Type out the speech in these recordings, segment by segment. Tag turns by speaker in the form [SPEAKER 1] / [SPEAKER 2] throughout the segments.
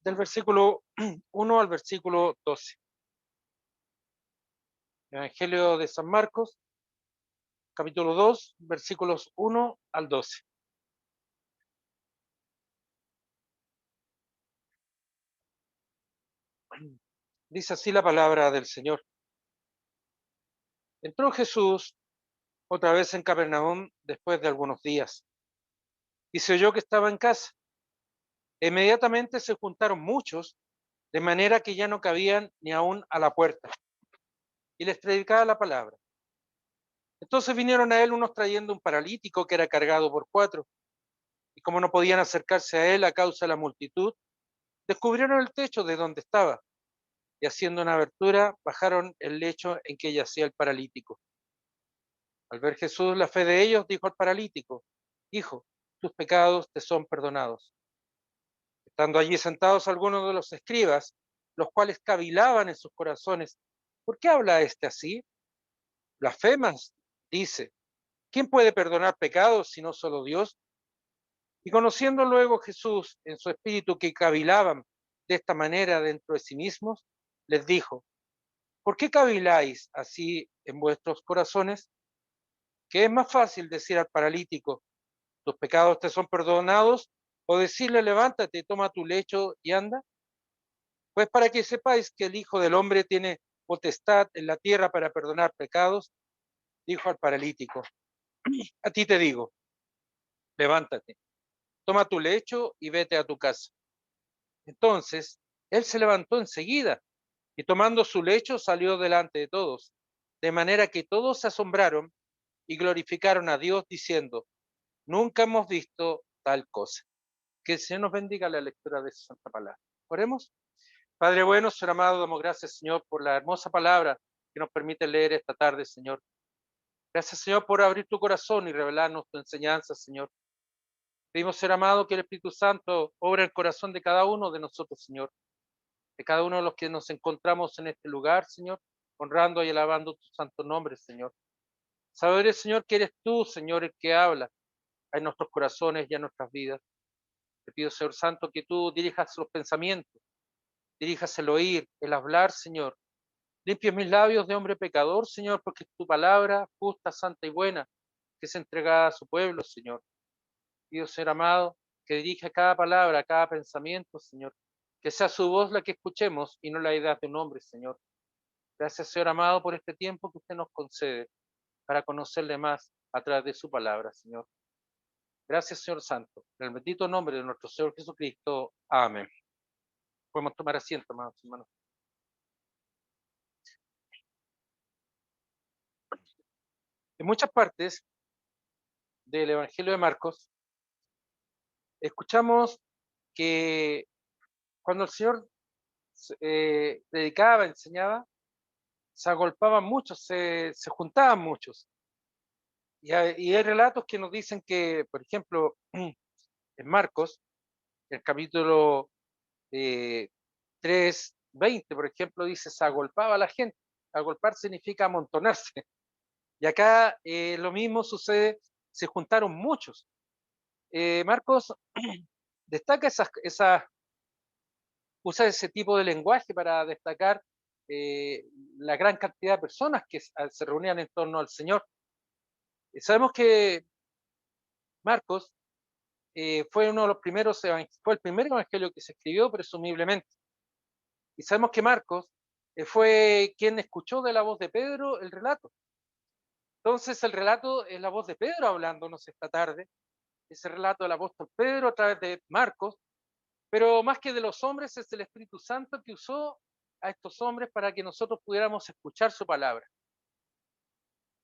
[SPEAKER 1] del versículo 1 al versículo 12. Evangelio de San Marcos, capítulo 2, versículos 1 al 12. Dice así la palabra del Señor. Entró Jesús otra vez en Capernaum después de algunos días, y se oyó que estaba en casa. Inmediatamente se juntaron muchos, de manera que ya no cabían ni aún a la puerta, y les predicaba la palabra. Entonces vinieron a él unos trayendo un paralítico que era cargado por cuatro, y como no podían acercarse a él a causa de la multitud, descubrieron el techo de donde estaba, y haciendo una abertura, bajaron el lecho en que yacía el paralítico. Al ver Jesús la fe de ellos, dijo al paralítico: Hijo, tus pecados te son perdonados. Estando allí sentados algunos de los escribas, los cuales cavilaban en sus corazones: ¿Por qué habla este así? Blasfemas, dice. ¿Quién puede perdonar pecados sino solo Dios? Y conociendo luego Jesús en su espíritu que cavilaban de esta manera dentro de sí mismos, les dijo: ¿Por qué caviláis así en vuestros corazones? ¿Qué es más fácil decir al paralítico: tus pecados te son perdonados, o decirle: levántate, toma tu lecho y anda? Pues para que sepáis que el Hijo del Hombre tiene potestad en la tierra para perdonar pecados, dijo al paralítico: a ti te digo, levántate, toma tu lecho y vete a tu casa. Entonces él se levantó enseguida y tomando su lecho salió delante de todos, de manera que todos se asombraron y glorificaron a Dios diciendo: nunca hemos visto tal cosa. Que el Señor nos bendiga la lectura de su santa palabra. Oremos. Padre bueno, Señor amado, damos gracias, Señor, por la hermosa palabra que nos permite leer esta tarde, Señor. Gracias, Señor, por abrir tu corazón y revelarnos tu enseñanza, Señor. Pedimos, Señor amado, que el Espíritu Santo obre el corazón de cada uno de nosotros, Señor, de cada uno de los que nos encontramos en este lugar, Señor, honrando y alabando tu santo nombre, Señor. Saber, Señor, que eres tú, Señor, el que habla en nuestros corazones y en nuestras vidas. Te pido, Señor Santo, que tú dirijas los pensamientos, dirijas el oír, el hablar, Señor. Limpies mis labios de hombre pecador, Señor, porque es tu palabra, justa, santa y buena, que es entregada a su pueblo, Señor. Pido, Señor amado, que dirija cada palabra, cada pensamiento, Señor. Que sea su voz la que escuchemos y no la idea de un hombre, Señor. Gracias, Señor amado, por este tiempo que usted nos concede para conocerle más a través de su palabra, Señor. Gracias, Señor Santo. En el bendito nombre de nuestro Señor Jesucristo. Amén. Podemos tomar asiento, amados hermanos. En muchas partes del Evangelio de Marcos escuchamos que cuando el Señor predicaba, enseñaba, se agolpaban muchos, se juntaban muchos. Y hay relatos que nos dicen que, por ejemplo, en Marcos, el capítulo 3:20, por ejemplo, dice: se agolpaba la gente. Agolpar significa amontonarse. Y acá lo mismo sucede, se juntaron muchos. Marcos destaca usa ese tipo de lenguaje para destacar la gran cantidad de personas que se reunían en torno al Señor. Sabemos que Marcos fue uno de los primeros, fue el primer evangelio que se escribió, presumiblemente. Y sabemos que Marcos fue quien escuchó de la voz de Pedro el relato. Entonces el relato es la voz de Pedro hablándonos esta tarde, ese relato del apóstol Pedro a través de Marcos, pero más que de los hombres es el Espíritu Santo que usó a estos hombres para que nosotros pudiéramos escuchar su palabra.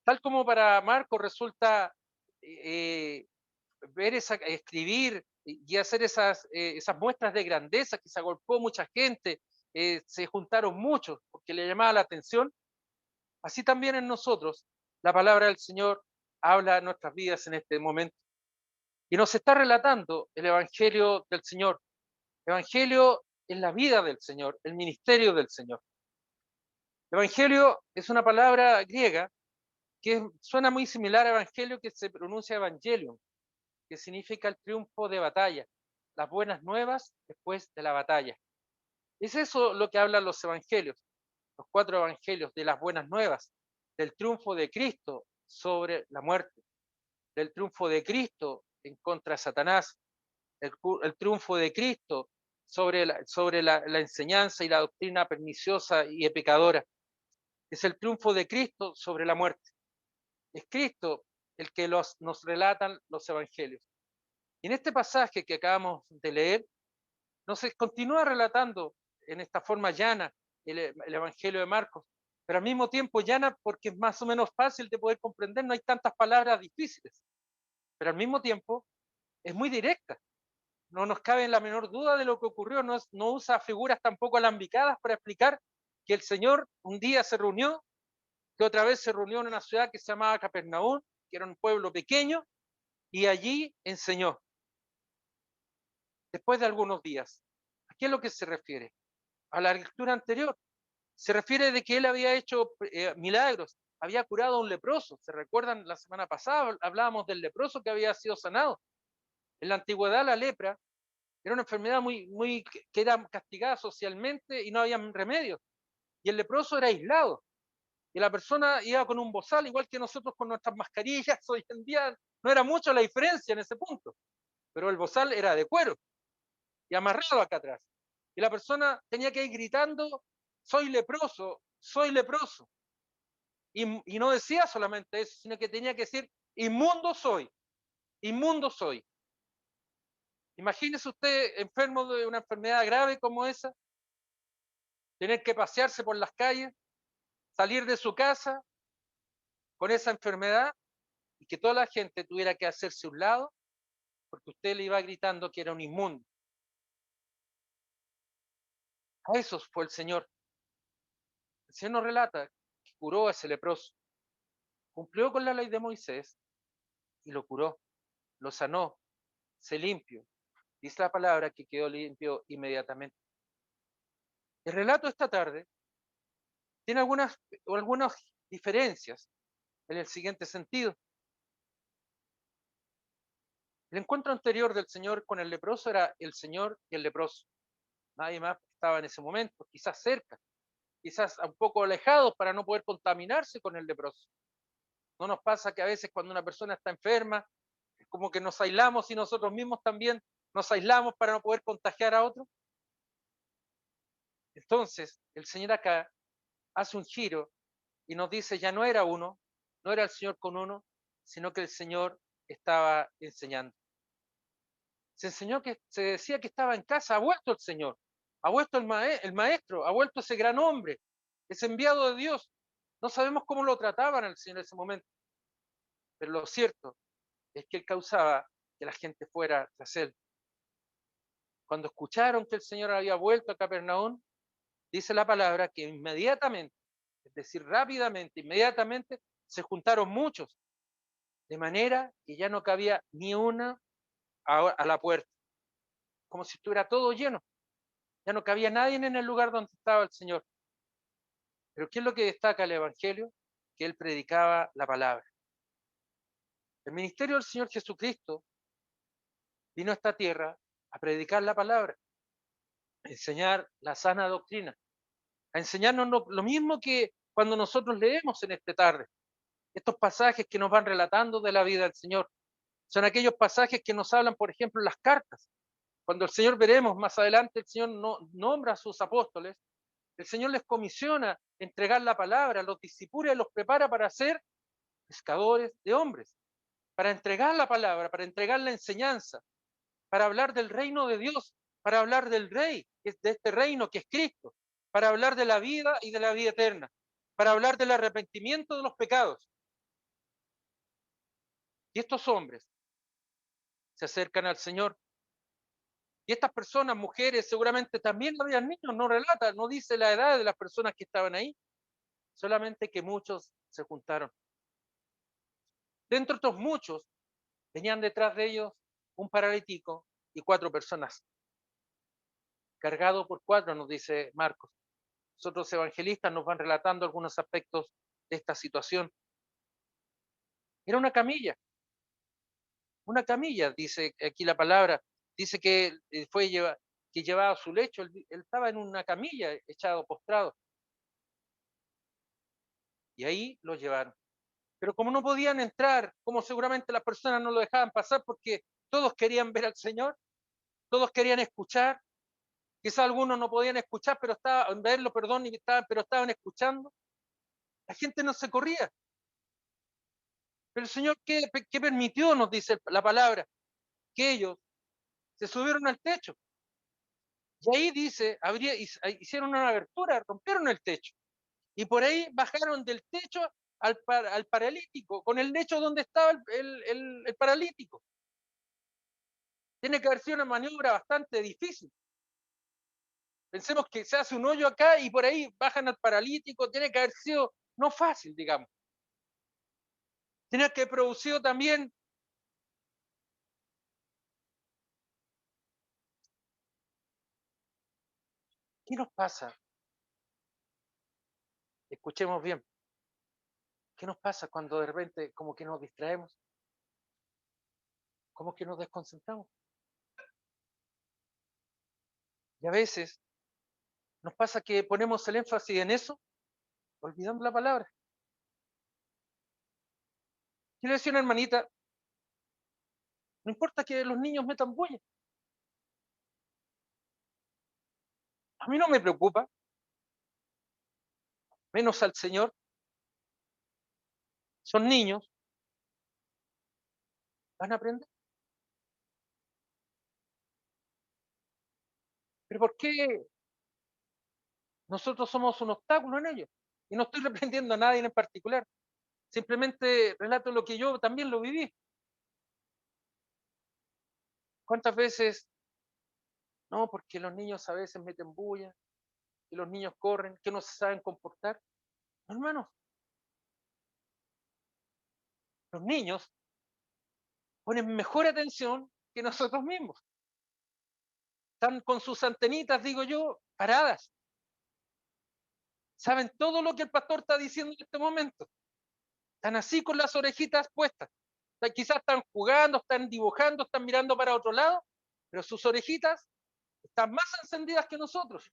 [SPEAKER 1] Tal como para Marcos resulta eh, escribir y hacer esas muestras de grandeza, que se agolpó mucha gente, se juntaron muchos porque le llamaba la atención, así también en nosotros la palabra del Señor habla en nuestras vidas en este momento. Y nos está relatando el Evangelio del Señor. Evangelio es la vida del Señor, el ministerio del Señor. Evangelio es una palabra griega que suena muy similar a evangelio, que se pronuncia evangelium, que significa el triunfo de batalla, las buenas nuevas después de la batalla. Es eso lo que hablan los evangelios, los 4 evangelios de las buenas nuevas, del triunfo de Cristo sobre la muerte, del triunfo de Cristo en contra de Satanás, el triunfo de Cristo sobre la enseñanza y la doctrina perniciosa y pecadora. Es el triunfo de Cristo sobre la muerte. Es Cristo el que nos relatan los evangelios. Y en este pasaje que acabamos de leer, nos continúa relatando en esta forma llana el Evangelio de Marcos, pero al mismo tiempo llana porque es más o menos fácil de poder comprender, no hay tantas palabras difíciles, pero al mismo tiempo es muy directa. No nos cabe la menor duda de lo que ocurrió, no usa figuras tampoco alambicadas para explicar que el Señor un día se reunió, que otra vez se reunió en una ciudad que se llamaba Capernaum, que era un pueblo pequeño, y allí enseñó, después de algunos días. ¿A qué es lo que se refiere? A la lectura anterior. Se refiere de que él había hecho milagros, había curado a un leproso. ¿Se recuerdan? La semana pasada hablábamos del leproso que había sido sanado. En la antigüedad la lepra era una enfermedad que era castigada socialmente y no había remedio. Y el leproso era aislado. Y la persona iba con un bozal, igual que nosotros con nuestras mascarillas hoy en día. No era mucho la diferencia en ese punto. Pero el bozal era de cuero y amarrado acá atrás. Y la persona tenía que ir gritando, soy leproso, soy leproso. Y no decía solamente eso, sino que tenía que decir, inmundo soy, inmundo soy. Imagínese usted enfermo de una enfermedad grave como esa, tener que pasearse por las calles, salir de su casa con esa enfermedad y que toda la gente tuviera que hacerse un lado porque usted le iba gritando que era un inmundo. A eso fue el Señor. El Señor nos relata que curó a ese leproso, cumplió con la ley de Moisés y lo curó, lo sanó, se limpió. Dice la palabra que quedó limpio inmediatamente. El relato esta tarde tiene algunas diferencias en el siguiente sentido. El encuentro anterior del Señor con el leproso era el Señor y el leproso. Nadie más estaba en ese momento, quizás cerca, quizás un poco alejados para no poder contaminarse con el leproso. ¿No nos pasa que a veces cuando una persona está enferma, es como que nos aislamos y nosotros mismos también nos aislamos para no poder contagiar a otros? Entonces, el Señor acá hace un giro y nos dice, ya no era uno, no era el Señor con uno, sino que el Señor estaba enseñando. Se decía que estaba en casa, ha vuelto el Señor, ha vuelto el maestro, ha vuelto ese gran hombre, ese enviado de Dios. No sabemos cómo lo trataban al Señor en ese momento, pero lo cierto es que él causaba que la gente fuera tras él. Cuando escucharon que el Señor había vuelto a Capernaum, dice la palabra que inmediatamente, es decir, rápidamente, inmediatamente, se juntaron muchos, de manera que ya no cabía ni una a la puerta, como si estuviera todo lleno. Ya no cabía nadie en el lugar donde estaba el Señor. Pero ¿qué es lo que destaca el Evangelio? Que él predicaba la palabra. El ministerio del Señor Jesucristo vino a esta tierra a predicar la palabra, a enseñar la sana doctrina, a enseñarnos lo mismo que cuando nosotros leemos en esta tarde. Estos pasajes que nos van relatando de la vida del Señor son aquellos pasajes que nos hablan, por ejemplo, en las cartas. Cuando el Señor veremos más adelante, el Señor nombra a sus apóstoles, el Señor les comisiona entregar la palabra, los disipula y los prepara para ser pescadores de hombres, para entregar la palabra, para entregar la enseñanza, para hablar del reino de Dios, para hablar del Rey, de este reino que es Cristo, para hablar de la vida y de la vida eterna, para hablar del arrepentimiento de los pecados. Y estos hombres se acercan al Señor. Y estas personas, mujeres, seguramente también habían niños, no relata, no dice la edad de las personas que estaban ahí, solamente que muchos se juntaron. Dentro de estos muchos, venían detrás de ellos un paralítico y 4 personas, cargado por 4, nos dice Marcos. Los otros evangelistas nos van relatando algunos aspectos de esta situación. Era una camilla, dice aquí la palabra, dice que que llevaba su lecho, él estaba en una camilla echado, postrado, y ahí lo llevaron. Pero como no podían entrar, como seguramente las personas no lo dejaban pasar porque todos querían ver al Señor, todos querían escuchar, quizá algunos no podían escuchar, pero estaban, verlo, perdón, pero estaban escuchando, la gente no se corría. Pero el Señor, ¿qué permitió? Nos dice la palabra, que ellos se subieron al techo. Y ahí dice, hicieron una abertura, rompieron el techo. Y por ahí bajaron del techo al paralítico, con el lecho donde estaba el paralítico. Tiene que haber sido una maniobra bastante difícil. Pensemos que se hace un hoyo acá y por ahí bajan al paralítico. Tiene que haber sido no fácil, digamos. Tiene que haber producido también. ¿Qué nos pasa? Escuchemos bien. ¿Qué nos pasa cuando de repente como que nos distraemos? Como que nos desconcentramos. Y a veces nos pasa que ponemos el énfasis en eso, olvidando la palabra. Yo le decía a una hermanita, no importa que los niños metan bulla. A mí no me preocupa, menos al Señor. Son niños, van a aprender. Pero ¿por qué nosotros somos un obstáculo en ello? Y no estoy reprendiendo a nadie en particular. Simplemente relato lo que yo también lo viví. ¿Cuántas veces? No, porque los niños a veces meten bulla, que los niños corren, que no se saben comportar. No, hermanos, los niños ponen mejor atención que nosotros mismos. Están con sus antenitas, digo yo, paradas. Saben todo lo que el pastor está diciendo en este momento. Están así con las orejitas puestas. Quizás están jugando, están dibujando, están mirando para otro lado, pero sus orejitas están más encendidas que nosotros.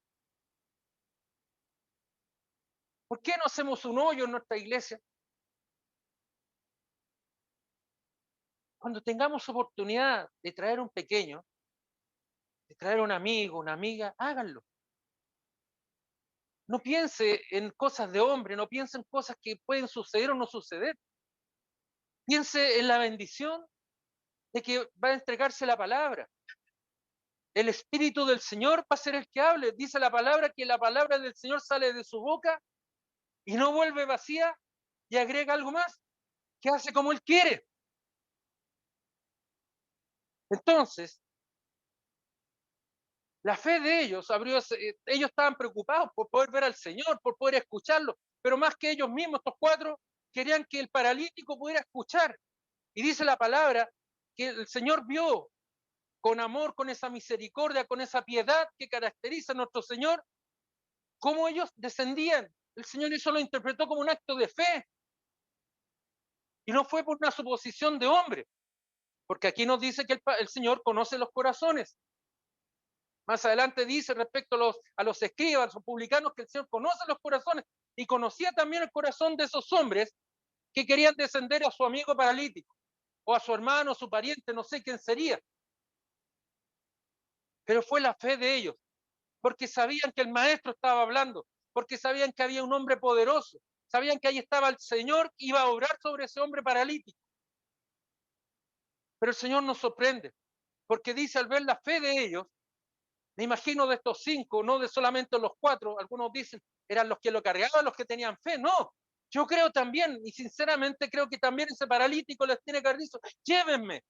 [SPEAKER 1] ¿Por qué no hacemos un hoyo en nuestra iglesia? Cuando tengamos oportunidad de traer un pequeño, de traer un amigo, una amiga, háganlo. No piense en cosas de hombre, no piense en cosas que pueden suceder o no suceder. Piense en la bendición de que va a entregarse la palabra. El Espíritu del Señor va a ser el que hable. Dice la palabra que la palabra del Señor sale de su boca y no vuelve vacía y agrega algo más, que hace como Él quiere. Entonces, la fe de ellos ellos estaban preocupados por poder ver al Señor, por poder escucharlo, pero más que ellos mismos, estos cuatro querían que el paralítico pudiera escuchar. Y dice la palabra que el Señor vio con amor, con esa misericordia, con esa piedad que caracteriza a nuestro Señor, cómo ellos descendían. El Señor eso lo interpretó como un acto de fe y no fue por una suposición de hombre, porque aquí nos dice que el Señor conoce los corazones. Más adelante dice respecto a los escribas, a los publicanos, que el Señor conoce los corazones y conocía también el corazón de esos hombres que querían descender a su amigo paralítico o a su hermano, su pariente, no sé quién sería. Pero fue la fe de ellos, porque sabían que el maestro estaba hablando, porque sabían que había un hombre poderoso, sabían que ahí estaba el Señor que iba a obrar sobre ese hombre paralítico. Pero el Señor nos sorprende, porque dice al ver la fe de ellos, me imagino de estos cinco, no de solamente los cuatro, algunos dicen eran los que lo cargaban, los que tenían fe, no. Yo creo también, y sinceramente creo que también ese paralítico les tiene que haber dicho, llévenme,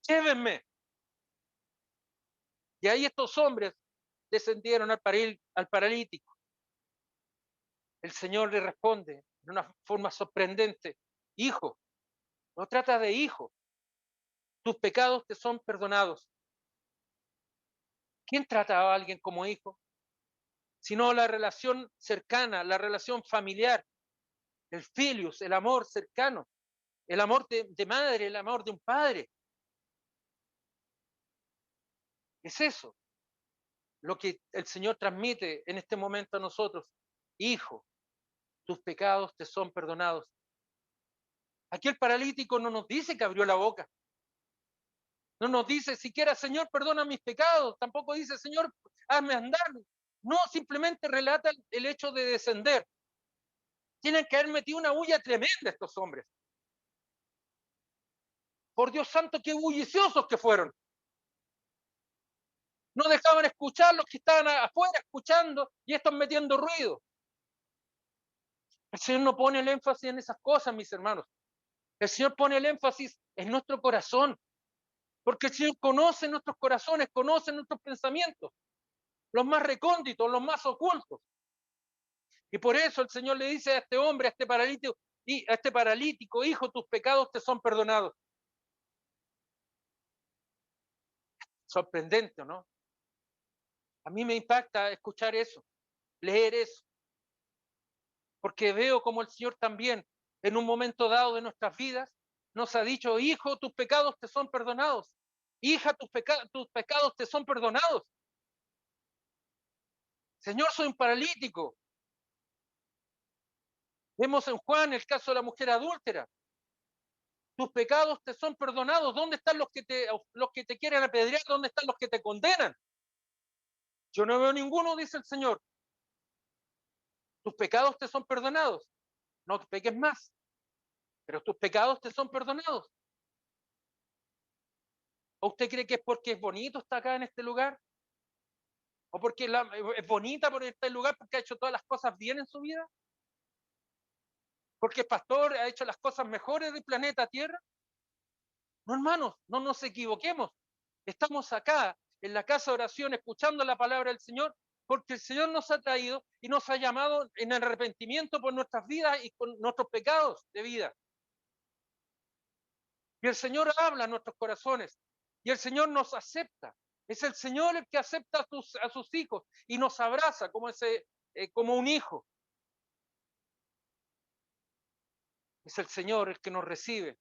[SPEAKER 1] llévenme. Y ahí estos hombres descendieron al paralítico. El Señor le responde de una forma sorprendente, hijo, no trata de hijo, tus pecados te son perdonados. ¿Quién trata a alguien como hijo? Sino la relación cercana, la relación familiar, el filius, el amor cercano, el amor de madre, el amor de un padre. Es eso lo que el Señor transmite en este momento a nosotros. Hijo, tus pecados te son perdonados. Aquí el paralítico no nos dice que abrió la boca. No nos dice siquiera, Señor, perdona mis pecados. Tampoco dice, Señor, hazme andar. No, simplemente relata el hecho de descender. Tienen que haber metido una bulla tremenda estos hombres. Por Dios santo, qué bulliciosos que fueron. No dejaban escuchar los que estaban afuera escuchando y estos metiendo ruido. El Señor no pone el énfasis en esas cosas, mis hermanos. El Señor pone el énfasis en nuestro corazón, porque el Señor conoce nuestros corazones, conoce nuestros pensamientos, los más recónditos, los más ocultos. Y por eso el Señor le dice a este hombre, a este paralítico, hijo, tus pecados te son perdonados. Sorprendente, ¿no? A mí me impacta escuchar eso, leer eso, porque veo como el Señor también, en un momento dado de nuestras vidas, nos ha dicho, hijo, tus pecados te son perdonados. Hija, tus pecados te son perdonados. Señor, soy un paralítico. Vemos en Juan el caso de la mujer adúltera. Tus pecados te son perdonados. ¿Dónde están los que te quieren apedrear? ¿Dónde están los que te condenan? Yo no veo ninguno, dice el Señor. Tus pecados te son perdonados. No peques más, pero tus pecados te son perdonados. ¿O usted cree que es porque es bonito estar acá en este lugar? ¿O porque es bonita por este lugar porque ha hecho todas las cosas bien en su vida? ¿Porque el pastor ha hecho las cosas mejores del planeta Tierra? No, hermanos, no nos equivoquemos. Estamos acá en la casa de oración escuchando la palabra del Señor porque el Señor nos ha traído y nos ha llamado en arrepentimiento por nuestras vidas y con nuestros pecados de vida. Y el Señor habla a nuestros corazones y el Señor nos acepta. Es el Señor el que acepta a sus hijos y nos abraza como un hijo. Es el Señor el que nos recibe.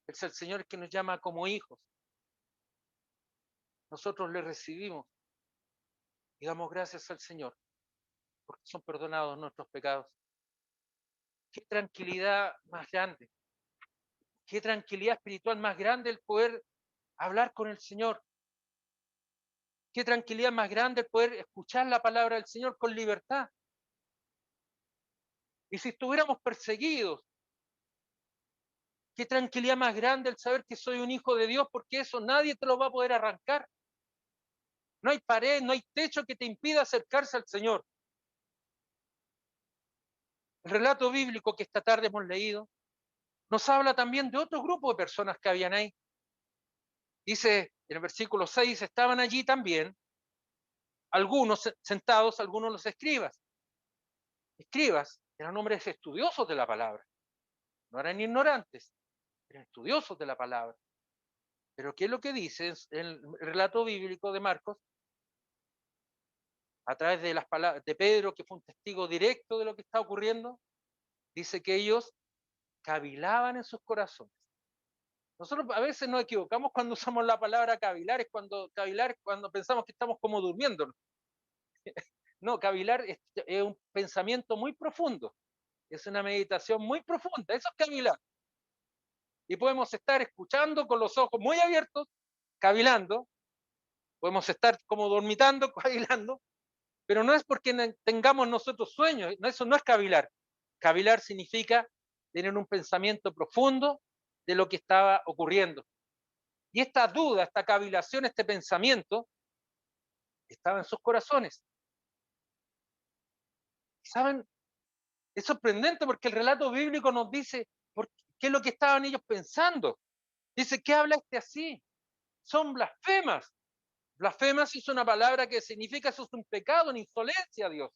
[SPEAKER 1] Es el Señor el que nos llama como hijos. Nosotros le recibimos y damos gracias al Señor porque son perdonados nuestros pecados. Qué tranquilidad más grande, qué tranquilidad espiritual más grande el poder hablar con el Señor. Qué tranquilidad más grande el poder escuchar la palabra del Señor con libertad. Y si estuviéramos perseguidos, qué tranquilidad más grande el saber que soy un hijo de Dios, porque eso nadie te lo va a poder arrancar. No hay pared, no hay techo que te impida acercarse al Señor. El relato bíblico que esta tarde hemos leído nos habla también de otro grupo de personas que habían ahí. Dice en el versículo 6, estaban allí también algunos sentados, algunos los escribas. Escribas eran hombres estudiosos de la palabra, no eran ignorantes, eran estudiosos de la palabra. Pero ¿qué es lo que dice el relato bíblico de Marcos? A través de las palabras de Pedro, que fue un testigo directo de lo que está ocurriendo, dice que ellos cavilaban en sus corazones. Nosotros a veces nos equivocamos cuando usamos la palabra cavilar cuando pensamos que estamos como durmiendo. No, cavilar es un pensamiento muy profundo, es una meditación muy profunda, eso es cavilar. Y podemos estar escuchando con los ojos muy abiertos, cavilando, podemos estar como dormitando, cavilando, pero no es porque tengamos nosotros sueños, no, eso no es cavilar. Cavilar significa tener un pensamiento profundo de lo que estaba ocurriendo. Y esta duda, esta cavilación, este pensamiento, estaba en sus corazones. ¿Saben? Es sorprendente porque el relato bíblico nos dice qué es lo que estaban ellos pensando. Dice, ¿qué habla este así? Son blasfemas. Blasfemas es una palabra que significa eso es un pecado, una insolencia a Dios.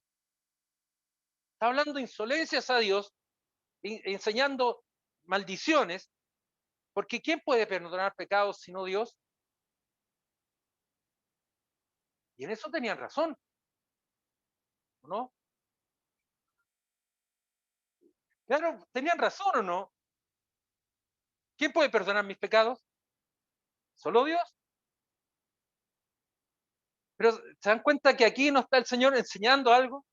[SPEAKER 1] Está hablando insolencias a Dios, enseñando maldiciones, porque ¿quién puede perdonar pecados sino Dios? Y en eso tenían razón, ¿no? Claro, tenían razón o no. ¿Quién puede perdonar mis pecados? ¿Solo Dios? Pero ¿se dan cuenta que aquí no está el Señor enseñando algo?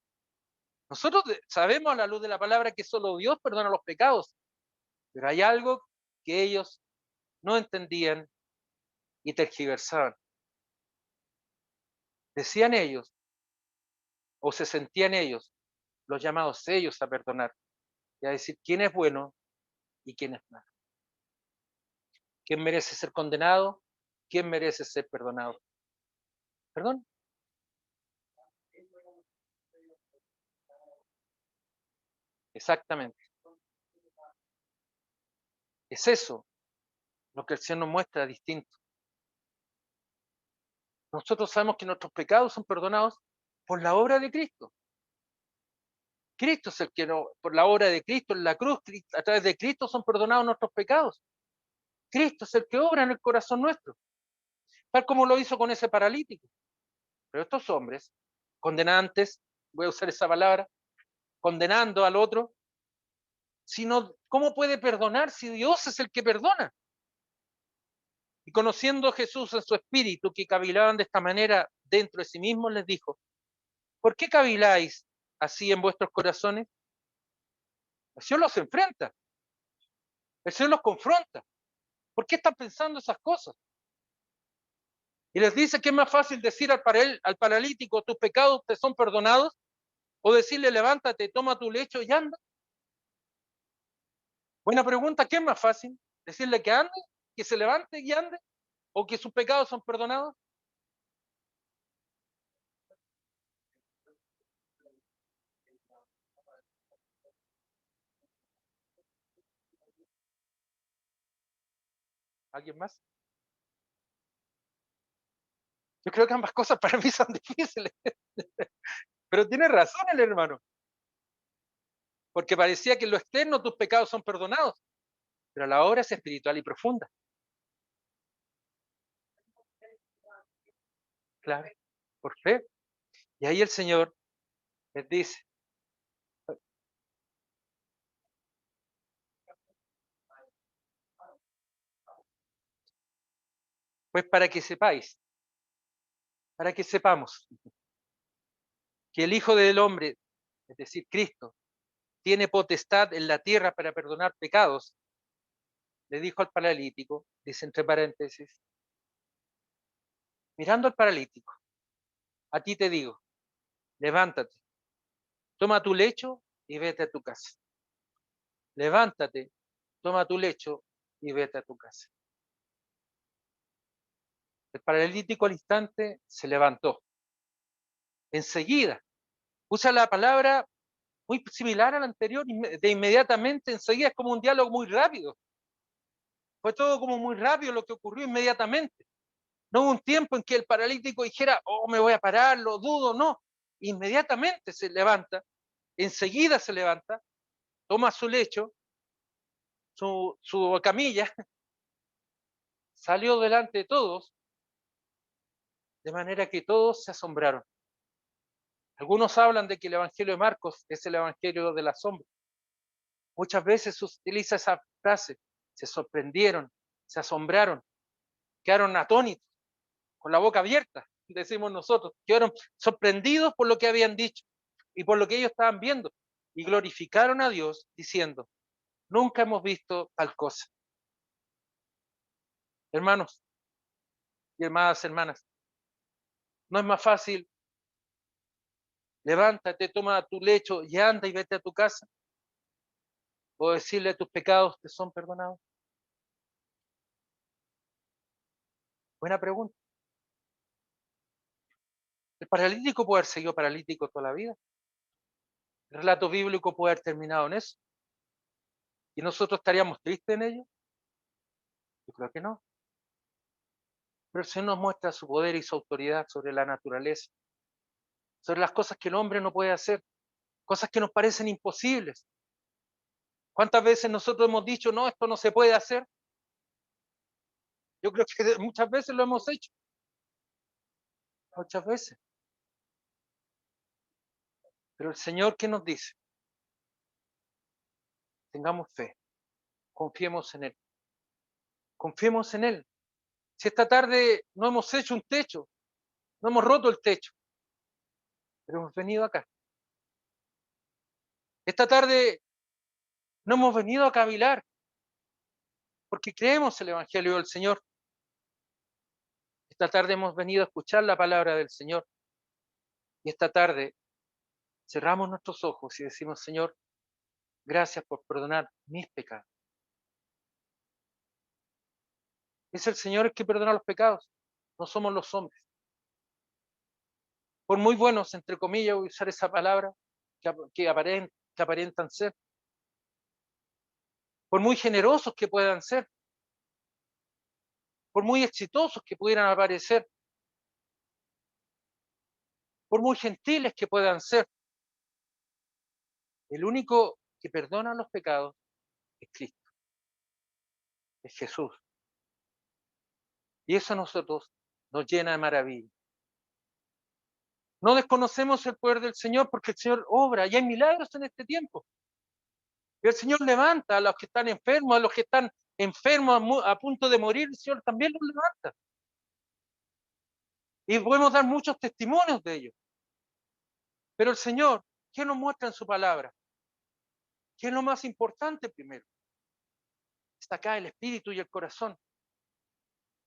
[SPEAKER 1] Nosotros sabemos a la luz de la palabra que solo Dios perdona los pecados, pero hay algo que ellos no entendían y tergiversaban. Decían ellos, o se sentían ellos, los llamados ellos a perdonar y a decir quién es bueno y quién es malo. ¿Quién merece ser condenado? ¿Quién merece ser perdonado? ¿Perdón? Exactamente. Es eso lo que el Señor nos muestra distinto. Nosotros sabemos que nuestros pecados son perdonados por la obra de Cristo. Cristo es el que no, por la obra de Cristo en la cruz, a través de Cristo son perdonados nuestros pecados. Cristo es el que obra en el corazón nuestro, tal como lo hizo con ese paralítico. Pero estos hombres, condenantes, voy a usar esa palabra, condenando al otro, sino, ¿cómo puede perdonar si Dios es el que perdona? Y conociendo a Jesús en su espíritu, que cavilaban de esta manera dentro de sí mismos, les dijo, ¿por qué caviláis así en vuestros corazones? El Señor los enfrenta, el Señor los confronta. ¿Por qué están pensando esas cosas? Y les dice que es más fácil decir al paralítico, tus pecados te son perdonados, o decirle, levántate, toma tu lecho y anda. Buena pregunta, ¿qué es más fácil? ¿Decirle que ande, que se levante y ande? ¿O que sus pecados son perdonados? ¿Alguien más? Yo creo que ambas cosas para mí son difíciles. Pero tiene razón el hermano, porque parecía que en lo externo tus pecados son perdonados, pero la obra es espiritual y profunda. Claro, por fe. Y ahí el Señor les dice, pues para que sepamos que el Hijo del Hombre, es decir, Cristo, tiene potestad en la tierra para perdonar pecados, le dijo al paralítico, dice entre paréntesis, mirando al paralítico, a ti te digo, levántate, toma tu lecho y vete a tu casa. Levántate, toma tu lecho y vete a tu casa. El paralítico al instante se levantó. Enseguida, usa la palabra muy similar a la anterior, de inmediatamente, enseguida es como un diálogo muy rápido. Fue todo como muy rápido lo que ocurrió inmediatamente. No hubo un tiempo en que el paralítico dijera, oh, me voy a parar, lo dudo, no. Inmediatamente se levanta, enseguida se levanta, toma su lecho, su camilla, salió delante de todos, de manera que todos se asombraron. Algunos hablan de que el Evangelio de Marcos es el Evangelio del asombro. Muchas veces se utiliza esa frase, se sorprendieron, se asombraron, quedaron atónitos, con la boca abierta, decimos nosotros, quedaron sorprendidos por lo que habían dicho y por lo que ellos estaban viendo y glorificaron a Dios diciendo, nunca hemos visto tal cosa. Hermanos y hermanas, no es más fácil, levántate, toma tu lecho y anda y vete a tu casa, o decirle tus pecados te son perdonados. Buena pregunta. El paralítico puede haber seguido paralítico toda la vida. El relato bíblico puede haber terminado en eso. ¿Y nosotros estaríamos tristes en ello? Yo creo que no. Pero el Señor nos muestra su poder y su autoridad sobre la naturaleza, sobre las cosas que el hombre no puede hacer, cosas que nos parecen imposibles. ¿Cuántas veces nosotros hemos dicho, no, esto no se puede hacer? Yo creo que muchas veces lo hemos hecho, muchas veces. Pero el Señor, ¿qué nos dice? Tengamos fe, confiemos en Él, confiemos en Él. Si esta tarde no hemos hecho un techo, No hemos roto el techo, pero hemos venido acá. Esta tarde no hemos venido a cavilar porque creemos el Evangelio del Señor. Esta tarde hemos venido a escuchar la palabra del Señor. Y esta tarde cerramos nuestros ojos y decimos, Señor, gracias por perdonar mis pecados. Es el Señor el que perdona los pecados, no somos los hombres. Por muy buenos, entre comillas, voy a usar esa palabra que aparentan ser, por muy generosos que puedan ser, por muy exitosos que pudieran aparecer, por muy gentiles que puedan ser, el único que perdona los pecados es Cristo, es Jesús. Y eso a nosotros nos llena de maravilla. No desconocemos el poder del Señor porque el Señor obra y hay milagros en este tiempo. Y el Señor levanta a los que están enfermos, a los que están enfermos a punto de morir, el Señor también los levanta. Y podemos dar muchos testimonios de ello. Pero el Señor, ¿qué nos muestra en su palabra? ¿Qué es lo más importante primero? Está acá el espíritu y el corazón.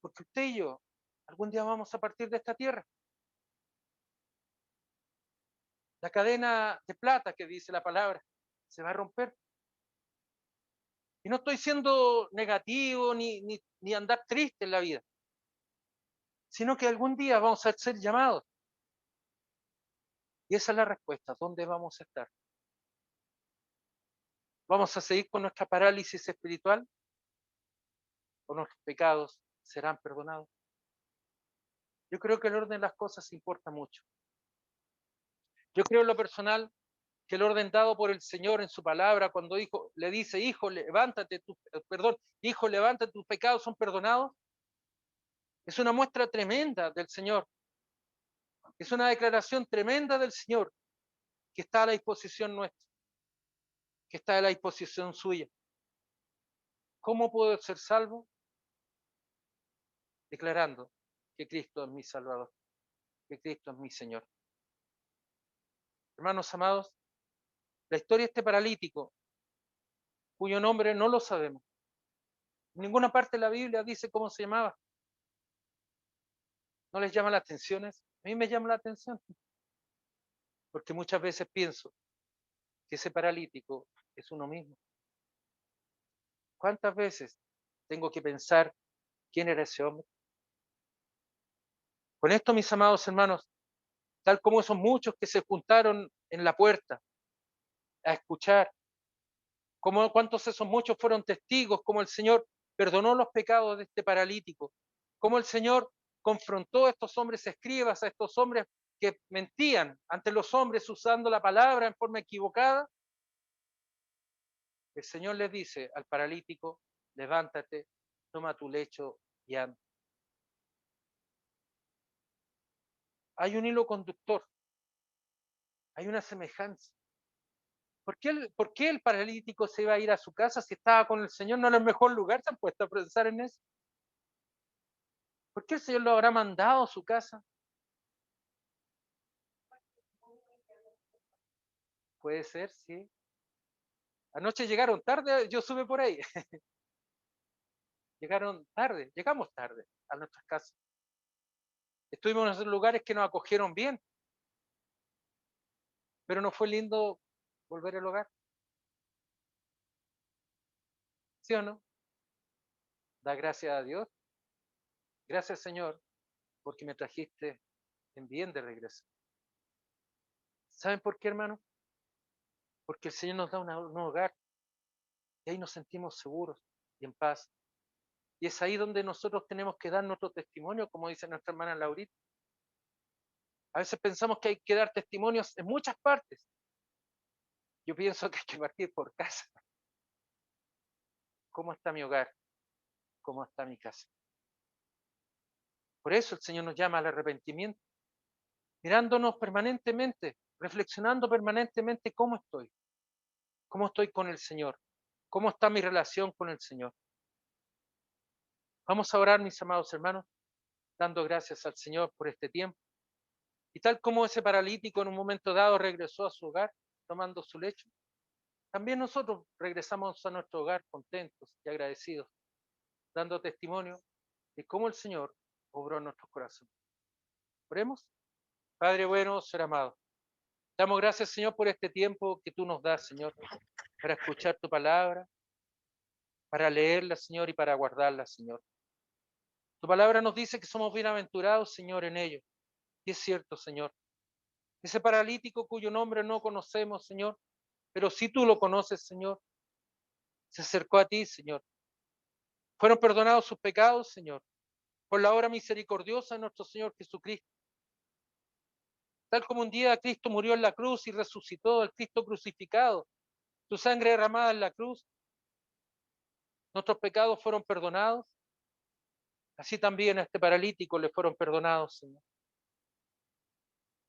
[SPEAKER 1] Porque usted y yo algún día vamos a partir de esta tierra. La cadena de plata que dice la palabra se va a romper. Y no estoy siendo negativo ni andar triste en la vida, sino que algún día vamos a ser llamados. Y esa es la respuesta. ¿Dónde vamos a estar? ¿Vamos a seguir con nuestra parálisis espiritual? ¿O nuestros pecados serán perdonados? Yo creo que el orden de las cosas importa mucho. Yo creo en lo personal que el orden dado por el Señor en su palabra, cuando le dice, hijo, levántate, hijo, levántate, tus pecados son perdonados, es una muestra tremenda del Señor. Es una declaración tremenda del Señor que está a la disposición nuestra, que está a la disposición suya. ¿Cómo puedo ser salvo? Declarando que Cristo es mi Salvador, que Cristo es mi Señor. Hermanos amados, la historia de este paralítico, cuyo nombre no lo sabemos, en ninguna parte de la Biblia dice cómo se llamaba. ¿No les llama la atención eso? A mí me llama la atención, porque muchas veces pienso que ese paralítico es uno mismo. ¿Cuántas veces tengo que pensar quién era ese hombre? Con esto, mis amados hermanos, tal como esos muchos que se juntaron en la puerta a escuchar, como cuántos esos muchos fueron testigos, como el Señor perdonó los pecados de este paralítico, como el Señor confrontó a estos hombres escribas, a estos hombres que mentían ante los hombres usando la palabra en forma equivocada. El Señor le dice al paralítico, levántate, toma tu lecho y anda. Hay un hilo conductor, hay una semejanza. ¿Por qué el paralítico se iba a ir a su casa si estaba con el Señor? ¿No era el mejor lugar? ¿Se han puesto a pensar en eso? ¿Por qué el Señor lo habrá mandado a su casa? Puede ser, sí. Anoche llegaron tarde, yo sube por ahí. Llegaron tarde, llegamos tarde a nuestras casas. Estuvimos en esos lugares que nos acogieron bien, pero no fue lindo volver al hogar, ¿sí o no? Da gracias a Dios. Gracias, Señor, porque me trajiste en bien de regreso. ¿Saben por qué, hermano? Porque el Señor nos da un hogar y ahí nos sentimos seguros y en paz. Y es ahí donde nosotros tenemos que dar nuestro testimonio, como dice nuestra hermana Laurita. A veces pensamos que hay que dar testimonios en muchas partes. Yo pienso que hay que partir por casa. ¿Cómo está mi hogar? ¿Cómo está mi casa? Por eso el Señor nos llama al arrepentimiento, mirándonos permanentemente, reflexionando permanentemente cómo estoy con el Señor, cómo está mi relación con el Señor. Vamos a orar, mis amados hermanos, dando gracias al Señor por este tiempo. Y tal como ese paralítico en un momento dado regresó a su hogar tomando su lecho, también nosotros regresamos a nuestro hogar contentos y agradecidos, dando testimonio de cómo el Señor obró en nuestros corazones. Oremos. Padre bueno, ser amado, damos gracias, Señor, por este tiempo que tú nos das, Señor, para escuchar tu palabra, para leerla, Señor, y para guardarla, Señor. Tu palabra nos dice que somos bienaventurados, Señor, en ello. Y es cierto, Señor. Ese paralítico cuyo nombre no conocemos, Señor, pero si tú lo conoces, Señor, se acercó a ti, Señor. Fueron perdonados sus pecados, Señor, por la obra misericordiosa de nuestro Señor Jesucristo. Tal como un día Cristo murió en la cruz y resucitó, el Cristo crucificado, tu sangre derramada en la cruz, nuestros pecados fueron perdonados. Así también a este paralítico le fueron perdonados, Señor.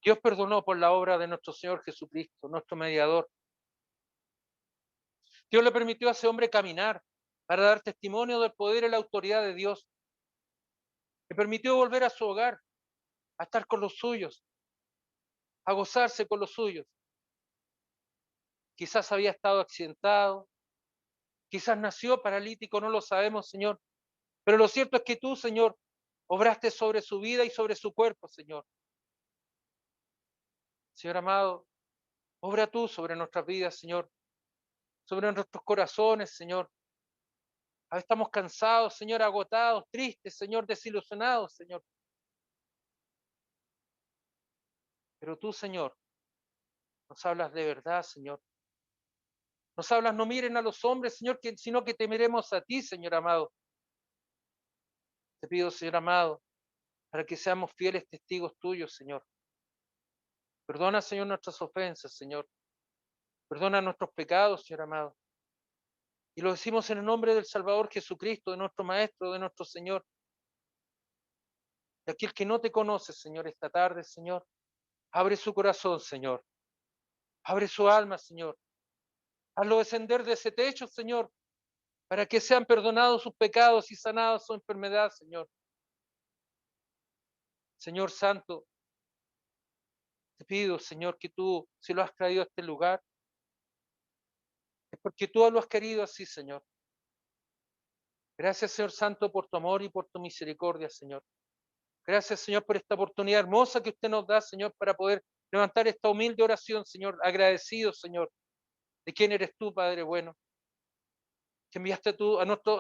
[SPEAKER 1] Dios perdonó por la obra de nuestro Señor Jesucristo, nuestro mediador. Dios le permitió a ese hombre caminar para dar testimonio del poder y la autoridad de Dios. Le permitió volver a su hogar, a estar con los suyos, a gozarse con los suyos. Quizás había estado accidentado, quizás nació paralítico, no lo sabemos, Señor. Pero lo cierto es que tú, Señor, obraste sobre su vida y sobre su cuerpo, Señor. Señor amado, obra tú sobre nuestras vidas, Señor, sobre nuestros corazones, Señor. A veces estamos cansados, Señor, agotados, tristes, Señor, desilusionados, Señor. Pero tú, Señor, nos hablas de verdad, Señor. Nos hablas, no miren a los hombres, Señor, sino que temeremos a ti, Señor amado. Te pido, Señor amado, para que seamos fieles testigos tuyos, Señor. Perdona, Señor, nuestras ofensas, Señor. Perdona nuestros pecados, Señor amado. Y lo decimos en el nombre del Salvador Jesucristo, de nuestro Maestro, de nuestro Señor. De aquel que no te conoce, Señor, esta tarde, Señor. Abre su corazón, Señor. Abre su alma, Señor. Hazlo descender de ese techo, Señor, para que sean perdonados sus pecados y sanadas su enfermedad, Señor. Señor Santo, te pido, Señor, que tú, si lo has traído a este lugar, es porque tú lo has querido así, Señor. Gracias, Señor Santo, por tu amor y por tu misericordia, Señor. Gracias, Señor, por esta oportunidad hermosa que usted nos da, Señor, para poder levantar esta humilde oración, Señor, agradecido, Señor, de quién eres tú, Padre bueno, que enviaste a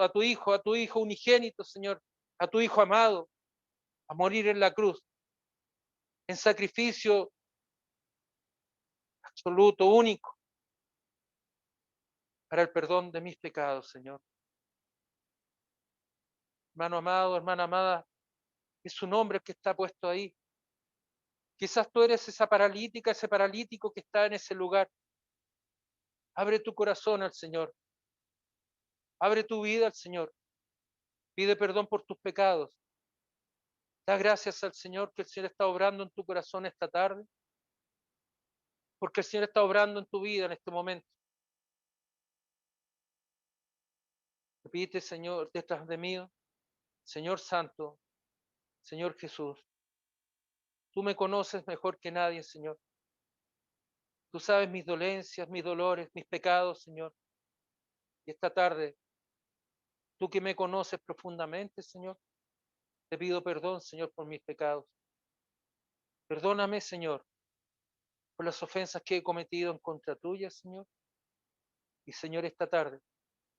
[SPEAKER 1] tu Hijo unigénito, Señor, a tu Hijo amado, a morir en la cruz, en sacrificio absoluto, único, para el perdón de mis pecados, Señor. Hermano amado, hermana amada, es su nombre el que está puesto ahí. Quizás tú eres esa paralítica, ese paralítico que está en ese lugar. Abre tu corazón al Señor. Abre tu vida al Señor. Pide perdón por tus pecados. Da gracias al Señor que el Señor está obrando en tu corazón esta tarde, porque el Señor está obrando en tu vida en este momento. Repite, Señor, detrás de mí, Señor Santo, Señor Jesús, tú me conoces mejor que nadie, Señor. Tú sabes mis dolencias, mis dolores, mis pecados, Señor. Y esta tarde, tú que me conoces profundamente, Señor, te pido perdón, Señor, por mis pecados. Perdóname, Señor, por las ofensas que he cometido en contra tuya, Señor. Y, Señor, esta tarde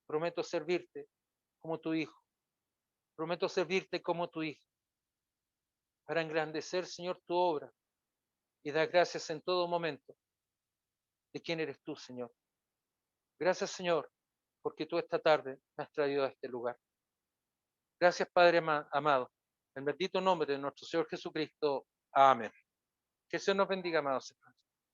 [SPEAKER 1] prometo servirte como tu Hijo. Prometo servirte como tu Hijo, para engrandecer, Señor, tu obra y dar gracias en todo momento de quién eres tú, Señor. Gracias, Señor, porque tú esta tarde me has traído a este lugar. Gracias, Padre amado. En bendito nombre de nuestro Señor Jesucristo. Amén. Que el Señor nos bendiga, amados hermanos.